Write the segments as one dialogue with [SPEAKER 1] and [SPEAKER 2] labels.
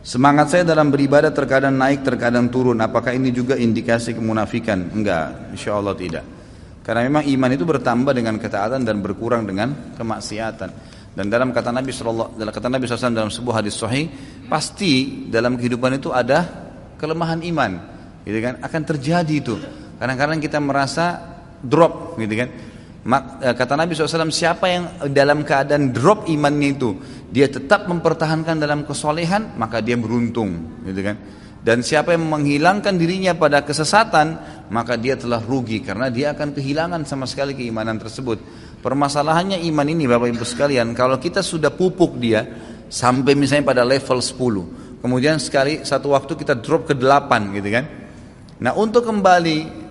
[SPEAKER 1] Semangat saya dalam beribadah terkadang naik, terkadang turun. Apakah ini juga indikasi kemunafikan? Enggak, insya Allah tidak. Karena memang iman itu bertambah dengan ketaatan dan berkurang dengan kemaksiatan. Dan dalam kata Nabi SAW dalam sebuah hadis sahih, pasti dalam kehidupan itu ada kelemahan iman, gitu kan? Akan terjadi itu. Kadang-kadang kita merasa drop, gitu kan? Kata Nabi SAW, siapa yang dalam keadaan drop imannya itu, dia tetap mempertahankan dalam kesolehan, maka dia beruntung, gitu kan? Dan siapa yang menghilangkan dirinya pada kesesatan, maka dia telah rugi, karena dia akan kehilangan sama sekali keimanan tersebut. Permasalahannya iman ini Bapak Ibu sekalian, kalau kita sudah pupuk dia sampai misalnya pada level 10, kemudian satu waktu kita drop ke 8, gitu kan? Nah, untuk kembali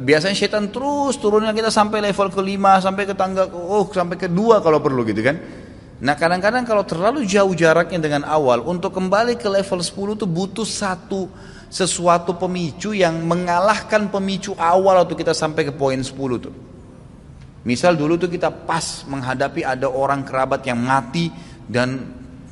[SPEAKER 1] biasanya setan terus turunnya kita sampai level ke-5, sampai ke tangga sampai ke-2 kalau perlu, gitu kan? Nah, kadang-kadang kalau terlalu jauh jaraknya dengan awal, untuk kembali ke level 10 itu butuh sesuatu pemicu yang mengalahkan pemicu awal waktu kita sampai ke poin 10 tuh. Misal dulu tuh kita pas menghadapi ada orang kerabat yang mati dan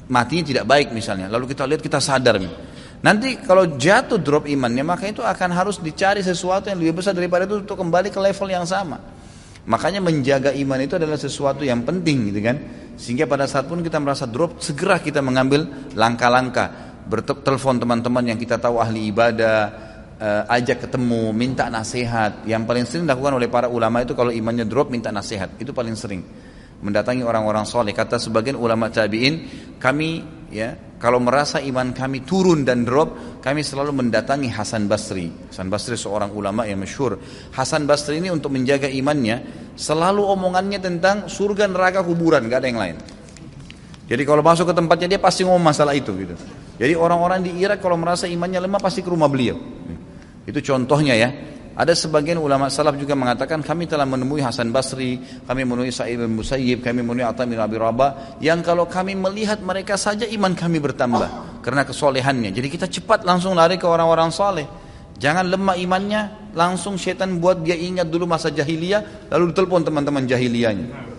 [SPEAKER 1] matinya tidak baik misalnya, lalu kita lihat, kita sadar nih. Nanti kalau jatuh drop imannya, maka itu akan harus dicari sesuatu yang lebih besar daripada itu untuk kembali ke level yang sama. Makanya menjaga iman itu adalah sesuatu yang penting, gitu kan? Sehingga pada saat pun kita merasa drop, segera kita mengambil langkah-langkah, bertelepon teman-teman yang kita tahu ahli ibadah, ajak ketemu, minta nasihat. Yang paling sering dilakukan oleh para ulama itu kalau imannya drop, minta nasihat. Itu paling sering. Mendatangi orang-orang soleh. Kata sebagian ulama tabi'in, kami kalau merasa iman kami turun dan drop, kami selalu mendatangi Hasan Basri. Hasan Basri seorang ulama yang masyhur. Hasan Basri ini untuk menjaga imannya, selalu omongannya tentang surga, neraka, kuburan, gak ada yang lain. Jadi kalau masuk ke tempatnya dia pasti ngomong masalah itu, gitu. Jadi orang-orang di Irak kalau merasa imannya lemah pasti ke rumah beliau. Itu contohnya ya. Ada sebagian ulama salaf juga mengatakan, kami telah menemui Hasan Basri, kami menemui Sa'id bin Musayyib, kami menemui Atha bin Abi Rabah, yang kalau kami melihat mereka saja iman kami bertambah karena kesolehannya. Jadi kita cepat langsung lari ke orang-orang soleh. Jangan lemah imannya, langsung setan buat dia ingat dulu masa jahiliyah, lalu ditelepon teman-teman jahiliyahnya.